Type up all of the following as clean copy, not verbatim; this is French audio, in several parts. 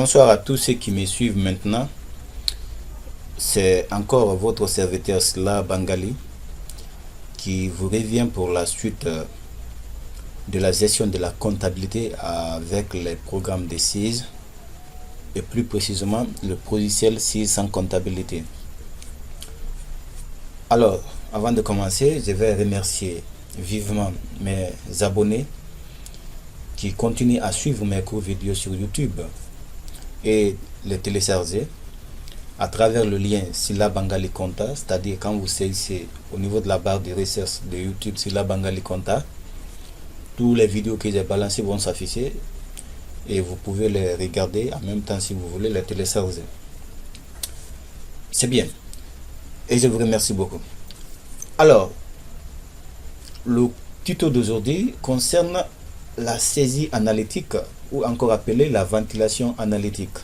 Bonsoir à tous ceux qui me suivent maintenant. C'est encore votre serviteur Sla Bangali qui vous revient pour la suite de la gestion de la comptabilité avec les programmes de CIS et plus précisément le logiciel CIS sans comptabilité. Alors, avant de commencer, je vais remercier vivement mes abonnés qui continuent à suivre mes cours vidéo sur YouTube et les télécharger à travers le lien Sila Bangali Konta, c'est-à-dire quand vous saisissez au niveau de la barre de recherche de YouTube Sila Bangali Konta, toutes les vidéos que j'ai balancées vont s'afficher et vous pouvez les regarder en même temps si vous voulez les télécharger. C'est bien et je vous remercie beaucoup. Alors, le tuto d'aujourd'hui concerne la saisie analytique ou encore appelée la ventilation analytique.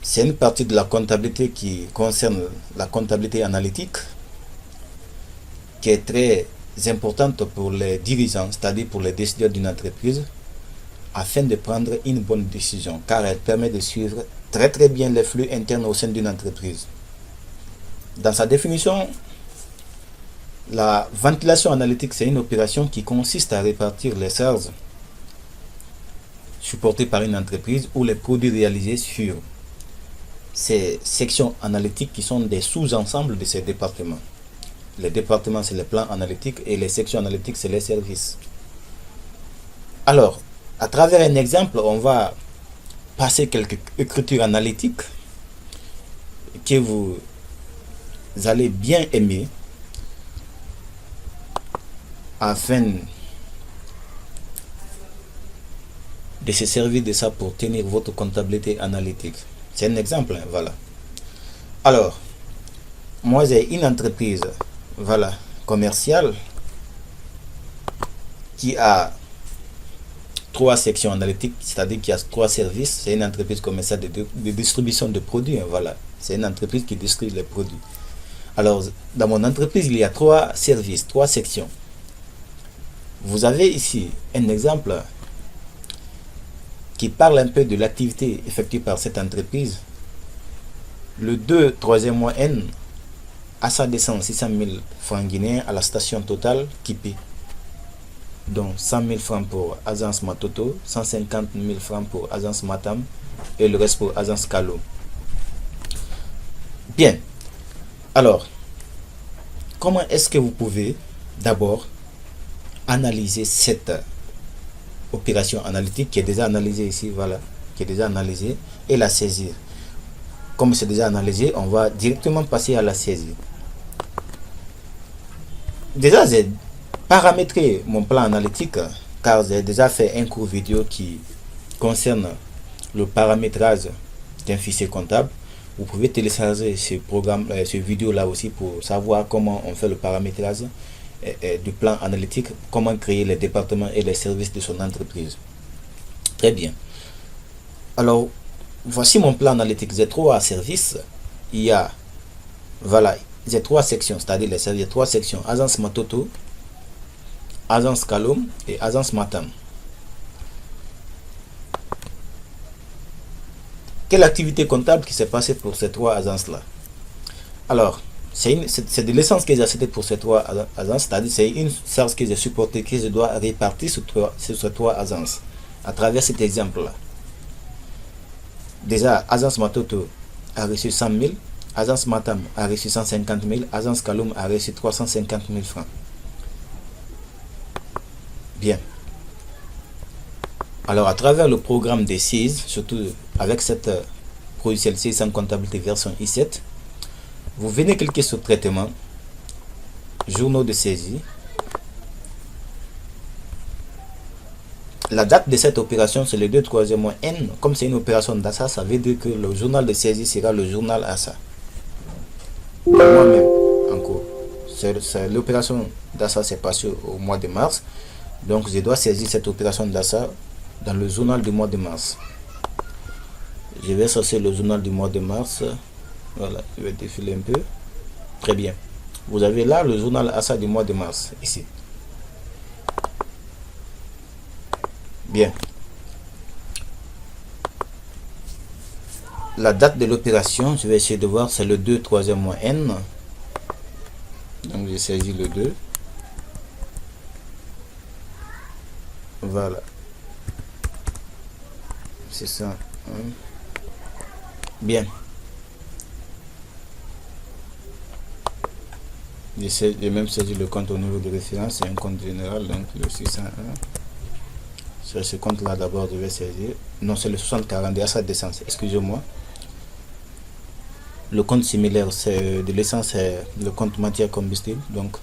C'est une partie de la comptabilité qui concerne la comptabilité analytique qui est très importante pour les dirigeants, c'est-à-dire pour les décideurs d'une entreprise, afin de prendre une bonne décision, car elle permet de suivre très bien les flux internes au sein d'une entreprise. Dans sa définition, la ventilation analytique, c'est une opération qui consiste à répartir les charges supportées par une entreprise ou les produits réalisés sur ces sections analytiques qui sont des sous-ensembles de ces départements. Les départements, c'est les plans analytiques et les sections analytiques, c'est les services. Alors, à travers un exemple, on va passer quelques écritures analytiques que vous allez bien aimer afin de se servir de ça pour tenir votre comptabilité analytique. C'est un exemple, hein, voilà. Alors, moi j'ai une entreprise, voilà, commerciale qui a 3 sections analytiques, c'est-à-dire qui a 3 services. C'est une entreprise commerciale de distribution de produits, hein, voilà. C'est une entreprise qui distribue les produits. Alors, dans mon entreprise, il y a 3 services, 3 sections. Vous avez ici un exemple qui parle un peu de l'activité effectuée par cette entreprise. Le 3e mois N, à sa descente 600 000 francs guinéens à la station totale Kipi, dont 100 000 francs pour Agence Matoto, 150 000 francs pour Agence Matam et le reste pour Agence Kalo. Bien. Alors, comment est-ce que vous pouvez d'abord analyser cette opération analytique qui est déjà analysée ici, voilà, qui est déjà analysée, et la saisir. Comme c'est déjà analysé, on va directement passer à la saisie. Déjà, j'ai paramétré mon plan analytique car j'ai déjà fait un cours vidéo qui concerne le paramétrage d'un fichier comptable. Vous pouvez télécharger ce programme, ce vidéo là aussi pour savoir comment on fait le paramétrage du plan analytique, comment créer les départements et les services de son entreprise. Très bien. Alors, voici mon plan analytique. J'ai 3 services. Il y a, voilà, j'ai 3 sections, c'est-à-dire les services, 3 sections. Agence Matoto, Agence Kalom et Agence Matam. Quelle activité comptable qui s'est passée pour ces 3 agences-là? Alors, c'est de l'essence que j'ai achetée pour ces 3 agences, c'est-à-dire c'est une charge que j'ai supportée, que je dois répartir sur ces 3 agences, à travers cet exemple-là. Déjà, Agence Matoto a reçu 100 000, Agence Matam a reçu 150 000, Agence Kaloum a reçu 350 000 francs. Bien. Alors, à travers le programme des CIS, surtout avec cette logiciel CIS sans comptabilité version I7, vous venez cliquer sur traitement, journaux de saisie. La date de cette opération, c'est le 3e mois N. Comme c'est une opération d'achat, ça veut dire que le journal de saisie sera le journal achat. Moi-même, encore. L'opération d'achat s'est passée au mois de mars. Donc, je dois saisir cette opération d'achat dans le journal du mois de mars. Je vais chercher le journal du mois de mars. Voilà, je vais défiler un peu. Très bien. Vous avez là le journal achat du mois de mars, ici. Bien. la date de l'opération, je vais essayer de voir, c'est le 2 3e mois N. Donc j'ai saisi le 2. Voilà. C'est ça. Bien. J'ai même saisi le compte au niveau de référence, c'est un compte général, donc le 601. Sur ce compte là d'abord je vais saisir. Non, c'est le 6040 à sa décence, excusez-moi. Le compte similaire c'est de l'essence, c'est le compte matière combustible, donc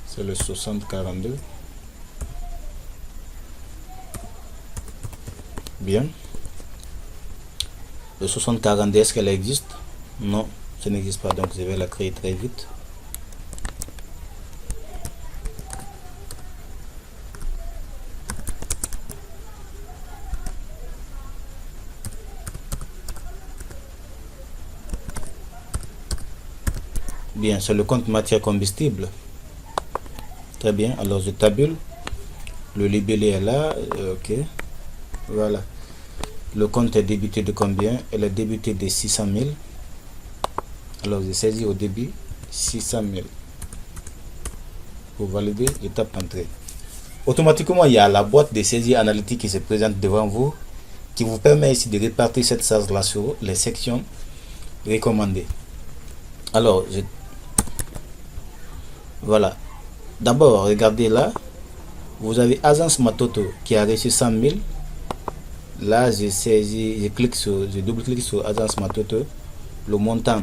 c'est le 6042. Bien. Le 6040, est-ce qu'elle existe? Non, ça n'existe pas, donc je vais la créer très vite. Bien, c'est le compte matière combustible. Très bien, alors je tabule. Le libellé est là, ok. Voilà. Le compte est débité de combien? Elle est débitée de 600 000. Alors je saisis au débit 600 000. Pour valider, je tape entrée. Automatiquement, il y a la boîte de saisie analytique qui se présente devant vous, qui vous permet ici de répartir cette charge-là sur les sections recommandées. Alors, voilà. D'abord, regardez là. Vous avez Agence Matoto qui a reçu 100 000. Là, je saisis, je double-clique sur Agence Matoto. Le montant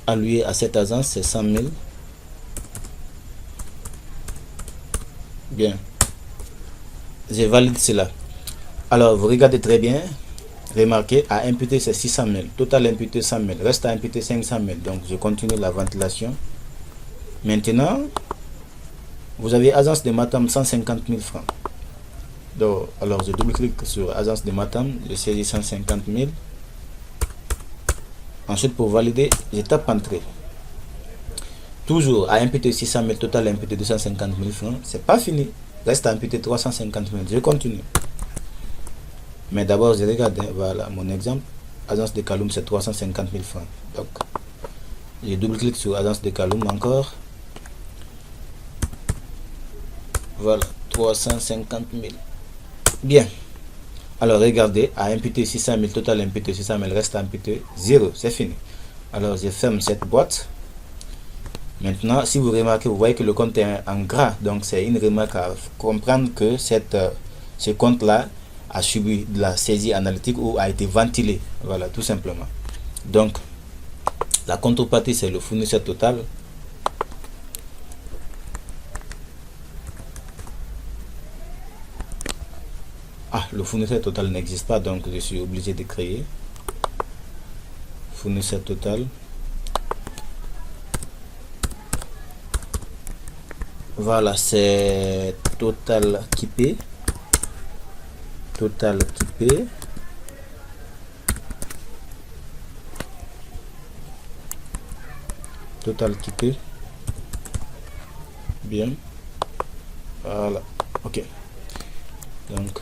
alloué à cette agence, c'est 100 000. Bien. Je valide cela. Alors, vous regardez très bien. Remarquez, à imputer, c'est 600 000. Total imputé, 100 000. Reste à imputer 500 000. Donc, je continue la ventilation. Maintenant, vous avez Agence de Matam, 150 000 francs. Donc, alors, je double-clique sur Agence de Matam. Je saisis 150 000. Ensuite, pour valider, je tape entrée. Toujours à imputer 600 000, total imputé 250 000 francs. C'est pas fini. Reste à imputer 350 000. Je continue. Mais d'abord, je regarde. Voilà mon exemple. Agence de Kaloum, c'est 350 000 francs. Donc, je double-clique sur Agence de Kaloum encore. Voilà, 350 000. Bien. Alors, regardez, à imputer 600 000, total imputé 600 000, reste à imputer 0. C'est fini. Alors, je ferme cette boîte. Maintenant, si vous remarquez, vous voyez que le compte est en gras. Donc, c'est une remarque à comprendre que ce compte-là a subi de la saisie analytique ou a été ventilé. Voilà, tout simplement. Donc, la contrepartie, c'est le fournisseur total. Ah, le fournisseur total n'existe pas, donc je suis obligé de créer fournisseur total. Voilà, c'est total équipé. Total équipé. Total équipé. Bien. Voilà. Ok. Donc,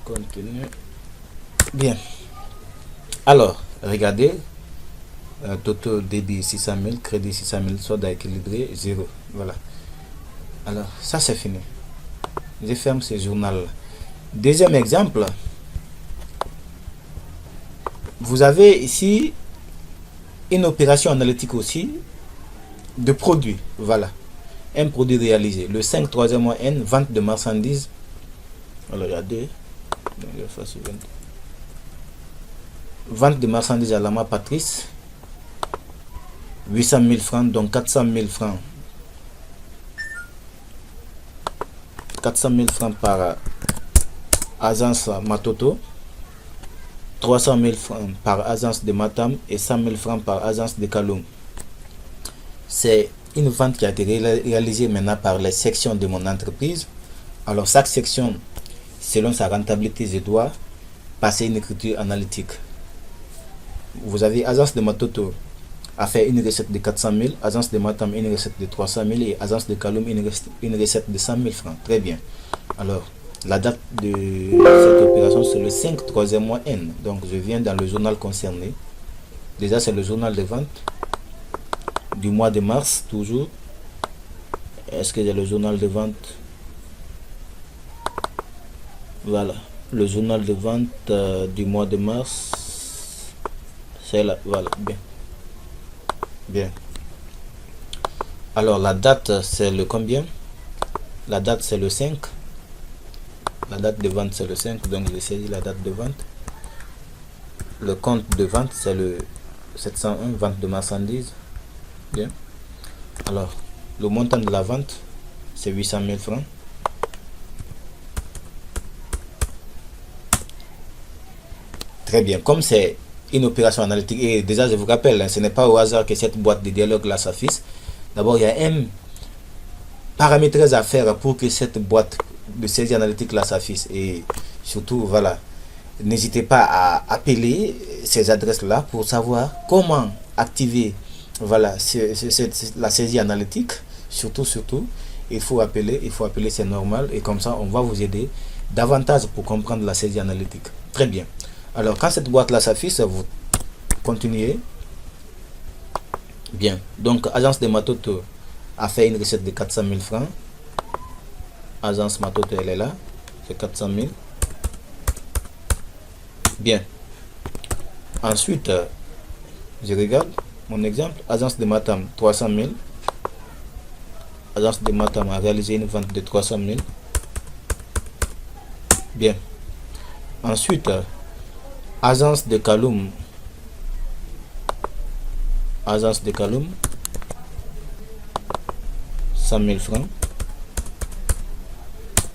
continue. Bien. Alors, regardez. Total débit 600 000, crédit 600 000, solde équilibré 0. Voilà. Alors, ça c'est fini. Je ferme ce journal. Deuxième exemple. Vous avez ici une opération analytique aussi de produits. Voilà. Un produit réalisé. Le 5 3e mois N, vente de marchandises. Alors, regardez. Vente de marchandises à Lama Patrice. 800 000 francs, donc 400 000 francs. 400 000 francs par agence Matoto. 300 000 francs par agence de Matam et 100 000 francs par agence de Kaloum. C'est une vente qui a été réalisée maintenant par les sections de mon entreprise. Alors, chaque section, selon sa rentabilité, je dois passer une écriture analytique. Vous avez agence de Matoto. a fait une recette de 400 000, agence de Matam une recette de 300 000 et agence de Kaloum une recette de 100 000 francs. Très bien. Alors, la date de cette opération, c'est le 5 troisième mois N. Donc, je viens dans le journal concerné. Déjà, c'est le journal de vente du mois de mars, toujours. Est-ce que j'ai le journal de vente? Voilà, le journal de vente du mois de mars. C'est là, voilà, bien. Bien. Alors, la date, c'est le combien? La date, c'est le 5. La date de vente, c'est le 5. Donc, j'ai saisi la date de vente. Le compte de vente, c'est le 701, vente de marchandises. Bien. Alors, le montant de la vente, c'est 800 000 francs. Très bien. Comme c'est une opération analytique, et déjà, je vous rappelle, hein, ce n'est pas au hasard que cette boîte de dialogue-là s'affiche. D'abord, il y a un paramétrage à faire pour que cette boîte de saisie analytique-là s'affiche. Et surtout, voilà, n'hésitez pas à appeler ces adresses-là pour savoir comment activer, voilà, la saisie analytique. Surtout, il faut appeler, c'est normal. Et comme ça, on va vous aider davantage pour comprendre la saisie analytique. Très bien. Alors, quand cette boîte-là s'affiche, vous continuez. Bien. Donc, agence de Matoto a fait une recette de 400 000 francs. Agence Matoto, elle est là. C'est 400 000. Bien. Ensuite, je regarde mon exemple. Agence de Matam, 300 000. Agence de Matam a réalisé une vente de 300 000. Bien. Ensuite, agence de Kaloum. Agence de Kaloum, 100 000 francs.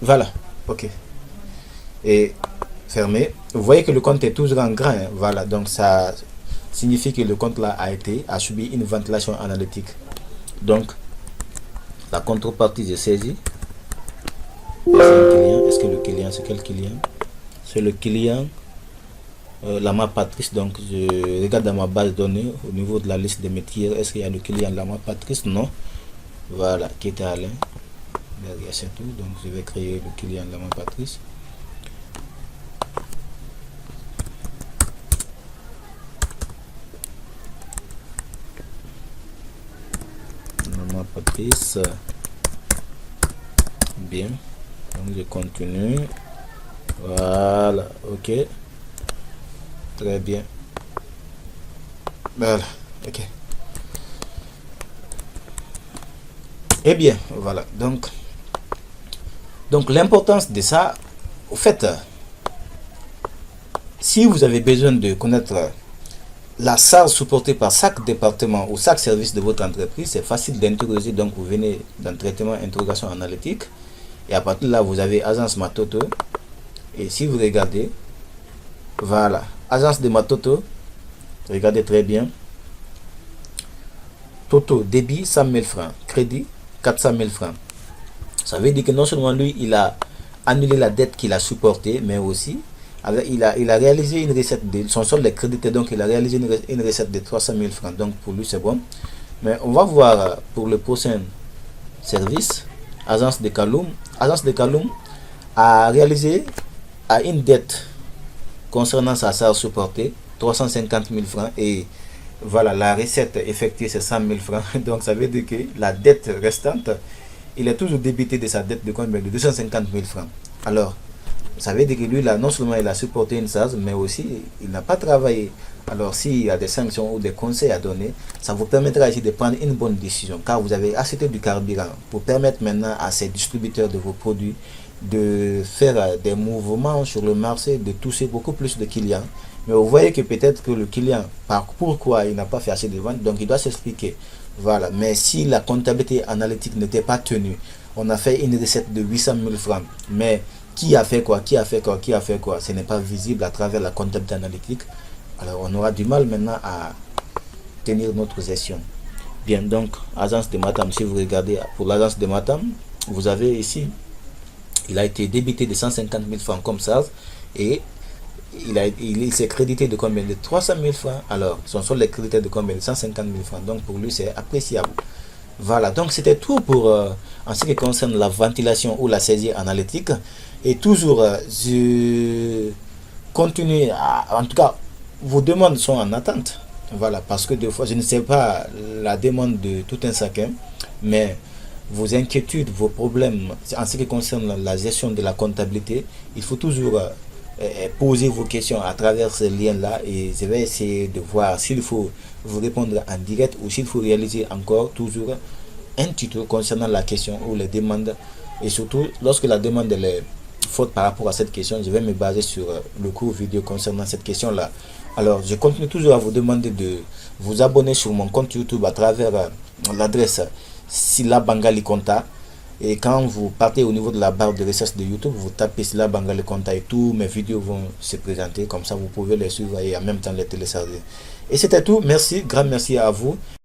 Voilà. Ok. Et fermé. Vous voyez que le compte est toujours en grand. Hein. Voilà. Donc, ça signifie que le compte là a subi une ventilation analytique. Donc, la contrepartie est saisie. Est-ce que le client, c'est quel client? C'est le client, la Patrice. Donc, je regarde dans ma base de données au niveau de la liste des métiers. Est-ce qu'il y a le client la Patrice? Non. Voilà, qui était Alain. Derrière, c'est tout. Donc, je vais créer le client la Patrice. Patrice. Bien. Donc, je continue. Voilà, ok. Très bien. Voilà, ok. Eh bien, voilà. Donc l'importance de ça, au fait, si vous avez besoin de connaître la charge supportée par chaque département ou chaque service de votre entreprise, c'est facile d'interroger. Donc, vous venez dans traitement interrogation analytique. Et à partir de là, vous avez agence Matoto. Et si vous regardez, voilà, agence de Matoto, regardez très bien. Toto, débit 100 000 francs, crédit 400 000 francs. Ça veut dire que non seulement lui, il a annulé la dette qu'il a supportée, mais aussi, il a réalisé une recette, son solde est crédité, donc il a réalisé une recette de 300 000 francs. Donc pour lui, c'est bon. Mais on va voir pour le prochain service, agence de Kaloum. Agence de Kaloum a réalisé une dette concernant sa charge supportée, 350 000 francs. Et voilà, la recette effectuée, c'est 100 000 francs. Donc ça veut dire que la dette restante, il est toujours débité de sa dette de combien? De 250 000 francs. Alors, ça veut dire que lui, là, non seulement il a supporté une charge, mais aussi il n'a pas travaillé. Alors, s'il y a des sanctions ou des conseils à donner, ça vous permettra ici de prendre une bonne décision, car vous avez acheté du carburant pour permettre maintenant à ces distributeurs de vos produits de faire des mouvements sur le marché, de toucher beaucoup plus de clients. Mais vous voyez que peut-être que le client, pourquoi il n'a pas fait assez de ventes, donc il doit s'expliquer. Voilà. Mais si la comptabilité analytique n'était pas tenue, on a fait une recette de 800 000 francs, mais qui a fait quoi, ce n'est pas visible à travers la comptabilité analytique. Alors on aura du mal maintenant à tenir notre gestion. Bien, donc agence de Matam, si vous regardez pour l'agence de Matam, vous avez ici, il a été débité de 150 000 francs comme ça, et il s'est crédité de combien? De 300 000 francs. Alors, son solde est crédité de combien? De 150 000 francs. Donc, pour lui, c'est appréciable. Voilà, donc c'était tout pour en ce qui concerne la ventilation ou la saisie analytique. Et toujours, je continue en tout cas, vos demandes sont en attente. Voilà, parce que des fois, je ne sais pas la demande de tout un chacun, mais vos inquiétudes, vos problèmes en ce qui concerne la gestion de la comptabilité, il faut toujours poser vos questions à travers ce lien-là et je vais essayer de voir s'il faut vous répondre en direct ou s'il faut réaliser encore toujours un tuto concernant la question ou les demandes. Et surtout, lorsque la demande est faute par rapport à cette question, je vais me baser sur le cours vidéo concernant cette question-là. Alors, je continue toujours à vous demander de vous abonner sur mon compte YouTube à travers l'adresse Sila Bangali Konta. Et quand vous partez au niveau de la barre de recherche de YouTube, vous tapez Sila Bangali Konta et tous mes vidéos vont se présenter. Comme ça, vous pouvez les suivre et en même temps les télécharger. Et c'était tout. Merci, grand merci à vous.